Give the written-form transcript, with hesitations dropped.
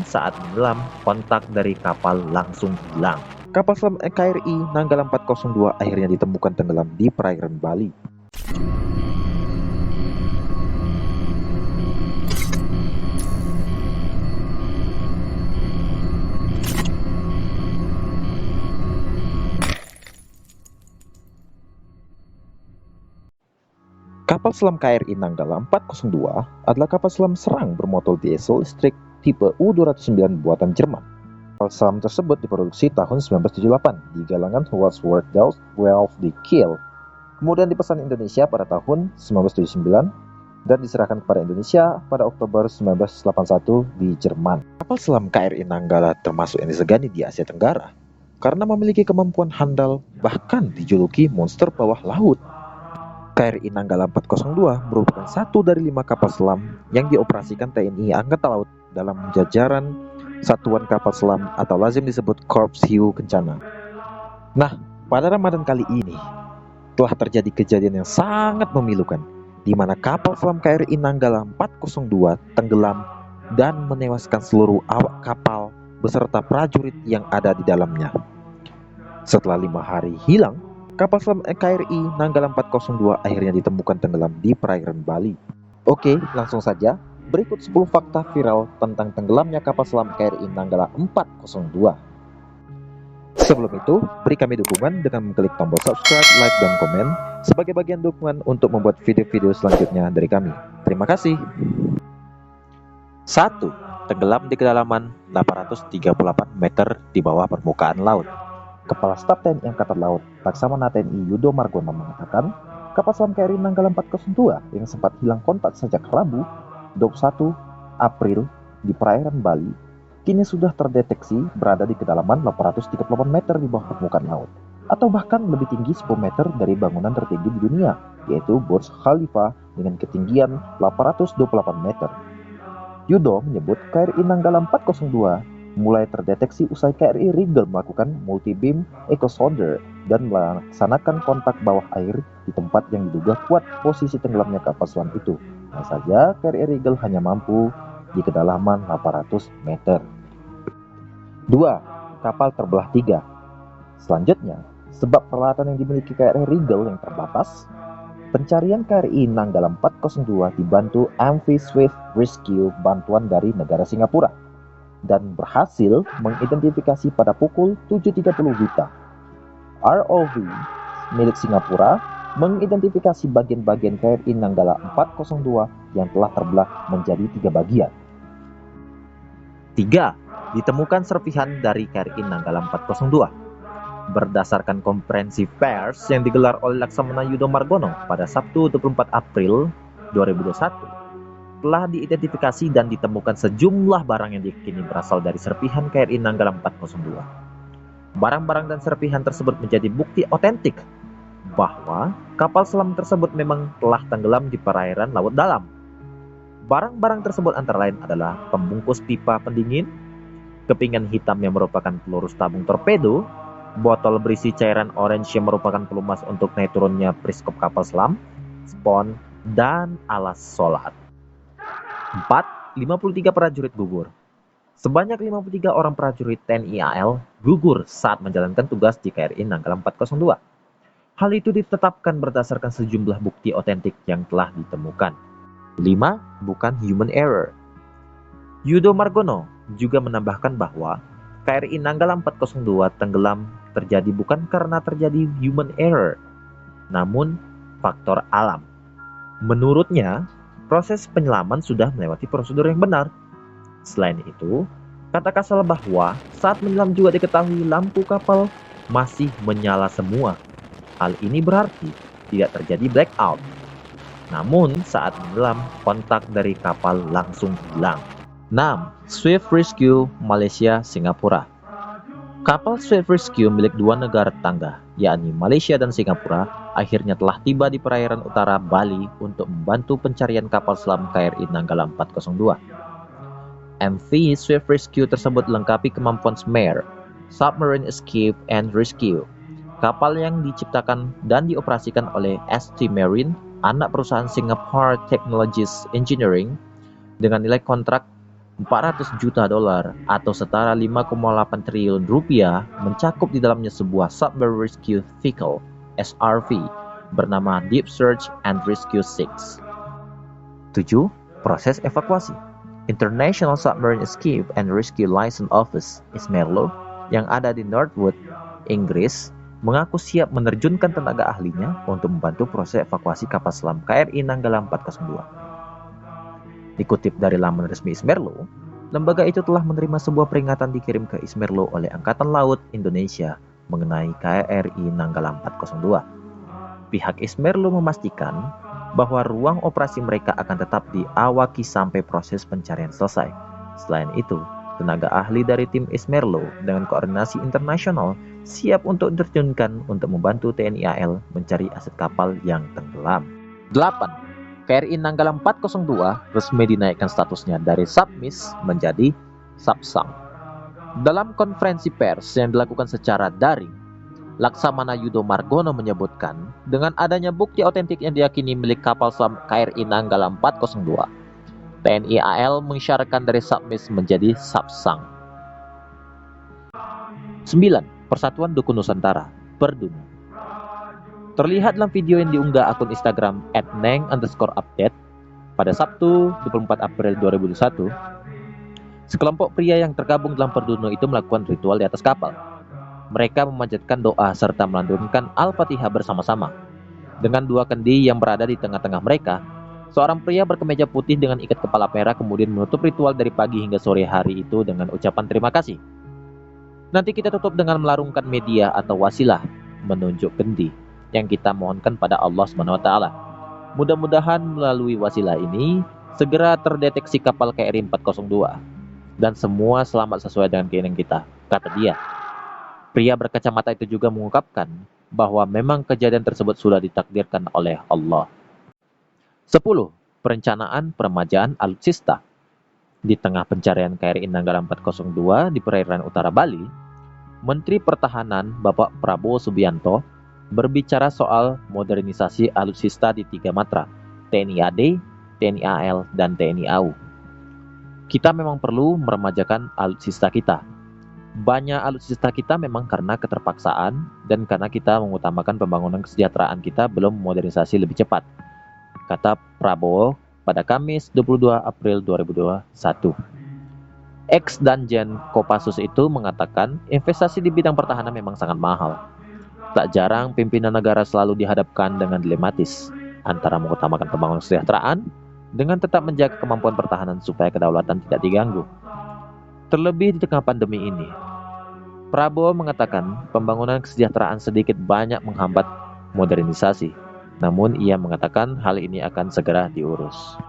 saat menyelam, kontak dari kapal langsung hilang. Kapal selam KRI Nanggala 402 akhirnya ditemukan tenggelam di perairan Bali. Kapal selam KRI Nanggala 402 adalah kapal selam serang bermotor diesel listrik tipe U-209 buatan Jerman. Kapal selam tersebut diproduksi tahun 1978 di galangan Hollandsworth di Kiel. Kemudian dipesan Indonesia pada tahun 1979 dan diserahkan kepada Indonesia pada Oktober 1981 di Jerman. Kapal selam KRI Nanggala termasuk yang disegani di Asia Tenggara karena memiliki kemampuan handal, bahkan dijuluki monster bawah laut. KRI Nanggala 402 merupakan satu dari 5 kapal selam yang dioperasikan TNI Angkatan Laut dalam jajaran Satuan Kapal Selam atau lazim disebut Korps Hiu Kencana. Nah, pada Ramadan kali ini telah terjadi kejadian yang sangat memilukan, di mana kapal selam KRI Nanggala 402 tenggelam dan menewaskan seluruh awak kapal beserta prajurit yang ada di dalamnya. Setelah 5 hari hilang, kapal selam KRI Nanggala 402 akhirnya ditemukan tenggelam di perairan Bali. Oke, langsung saja. Berikut 10 fakta viral tentang tenggelamnya kapal selam KRI Nanggala 402. Sebelum itu, beri kami dukungan dengan mengklik tombol subscribe, like, dan komen sebagai bagian dukungan untuk membuat video-video selanjutnya dari kami. Terima kasih. 1. Tenggelam di kedalaman 838 meter di bawah permukaan laut. Kepala Staf TNI Angkatan Laut, Laksamana TNI Yudo Margono mengatakan, kapal selam KRI Nanggala 402 yang sempat hilang kontak sejak Rabu, 21 April di perairan Bali, kini sudah terdeteksi berada di kedalaman 838 meter di bawah permukaan laut, atau bahkan lebih tinggi 10 meter dari bangunan tertinggi di dunia, yaitu Burj Khalifa dengan ketinggian 828 meter. Yudo menyebut KRI Nanggala 402 mulai terdeteksi usai KRI Rigel melakukan multi-beam echo sounder dan melaksanakan kontak bawah air di tempat yang diduga kuat posisi tenggelamnya kapal selam itu. Hanya saja KRI Rigel hanya mampu di kedalaman 800 meter. 2. Kapal terbelah 3. Selanjutnya, sebab peralatan yang dimiliki KRI Rigel yang terbatas, pencarian KRI Nanggala 402 dibantu MV Swift Rescue bantuan dari negara Singapura dan berhasil mengidentifikasi pada pukul 7.30 WITA. ROV milik Singapura mengidentifikasi bagian-bagian KRI Nanggala 402 yang telah terbelah menjadi 3 bagian. 3. Ditemukan serpihan dari KRI Nanggala 402. Berdasarkan konferensi pers yang digelar oleh Laksamana Yudo Margono pada Sabtu 24 April 2021, telah diidentifikasi dan ditemukan sejumlah barang yang diyakini berasal dari serpihan KRI Nanggala 402. Barang-barang dan serpihan tersebut menjadi bukti otentik bahwa kapal selam tersebut memang telah tenggelam di perairan laut dalam. Barang-barang tersebut antara lain adalah pembungkus pipa pendingin, kepingan hitam yang merupakan peluru tabung torpedo, botol berisi cairan orange yang merupakan pelumas untuk naik turunnya periskop kapal selam, spons, dan alas sholat. 4. 53 prajurit gugur. Sebanyak 53 orang prajurit TNI AL gugur saat menjalankan tugas di KRI Nanggala 402. Hal itu ditetapkan berdasarkan sejumlah bukti otentik yang telah ditemukan. 5. Bukan human error. Yudo Margono juga menambahkan bahwa KRI Nanggala 402 tenggelam terjadi bukan karena terjadi human error, namun faktor alam. Menurutnya, proses penyelaman sudah melewati prosedur yang benar. Selain itu, kata Kasal bahwa saat menyelam juga diketahui lampu kapal masih menyala semua. Hal ini berarti tidak terjadi blackout. Namun saat menyelam, kontak dari kapal langsung hilang. 6. Swift Rescue Malaysia Singapura. Kapal Swift Rescue milik 2 negara tetangga, yakni Malaysia dan Singapura, akhirnya telah tiba di perairan utara Bali untuk membantu pencarian kapal selam KRI Nanggala 402. MV Swift Rescue tersebut lengkapi kemampuan SMARE, Submarine Escape and Rescue. Kapal yang diciptakan dan dioperasikan oleh ST Marine, anak perusahaan Singapore Technologies Engineering, dengan nilai kontrak 400 juta dolar atau setara 5,8 triliun rupiah mencakup di dalamnya sebuah Submarine Rescue Vehicle (SRV) bernama Deep Search and Rescue 6. 7. Proses evakuasi. International Submarine Escape and Rescue License Office (ISMERLO) yang ada di Northwood, Inggris, mengaku siap menerjunkan tenaga ahlinya untuk membantu proses evakuasi kapal selam KRI Nanggala 402. Dikutip dari laman resmi ISMERLO, lembaga itu telah menerima sebuah peringatan dikirim ke ISMERLO oleh Angkatan Laut Indonesia mengenai KRI Nanggala 402. Pihak ISMERLO memastikan bahwa ruang operasi mereka akan tetap diawaki sampai proses pencarian selesai. Selain itu, tenaga ahli dari tim ISMERLO dengan koordinasi internasional siap untuk diterjunkan untuk membantu TNI AL mencari aset kapal yang tenggelam. 8. KRI Nanggala 402 resmi dinaikkan statusnya dari Submiss menjadi Subsang. Dalam konferensi pers yang dilakukan secara daring, Laksamana Yudo Margono menyebutkan dengan adanya bukti otentik yang diyakini milik kapal selam KRI Nanggala 402, TNI AL mengisyaratkan dari Submiss menjadi Subsang. 9. Persatuan Dukun Nusantara Perdunu. Terlihat dalam video yang diunggah akun Instagram @neng_update pada Sabtu 24 April 2021, sekelompok pria yang tergabung dalam Perdunu itu melakukan ritual di atas kapal. Mereka memanjatkan doa serta melantunkan Al-Fatihah bersama-sama. Dengan dua kendi yang berada di tengah-tengah mereka, seorang pria berkemeja putih dengan ikat kepala merah kemudian menutup ritual dari pagi hingga sore hari itu dengan ucapan terima kasih. Nanti kita tutup dengan melarungkan media atau wasilah, menunjuk kendi yang kita mohonkan pada Allah SWT. Mudah-mudahan melalui wasilah ini segera terdeteksi kapal KRI 402 dan semua selamat sesuai dengan keinginan kita, kata dia. Pria berkacamata itu juga mengungkapkan bahwa memang kejadian tersebut sudah ditakdirkan oleh Allah. 10. Perencanaan peremajaan alutsista. Di tengah pencarian KRI Nanggala 402 di perairan utara Bali, Menteri Pertahanan Bapak Prabowo Subianto berbicara soal modernisasi alutsista di 3 matra, TNI AD, TNI AL, dan TNI AU. Kita memang perlu meremajakan alutsista kita. Banyak alutsista kita memang karena keterpaksaan dan karena kita mengutamakan pembangunan kesejahteraan kita belum modernisasi lebih cepat, kata Prabowo pada Kamis 22 April 2021. Ex-Danjen Kopassus itu mengatakan investasi di bidang pertahanan memang sangat mahal. Tak jarang pimpinan negara selalu dihadapkan dengan dilematis antara mengutamakan pembangunan kesejahteraan dengan tetap menjaga kemampuan pertahanan supaya kedaulatan tidak diganggu. Terlebih di tengah pandemi ini, Prabowo mengatakan pembangunan kesejahteraan sedikit banyak menghambat modernisasi. Namun ia mengatakan hal ini akan segera diurus.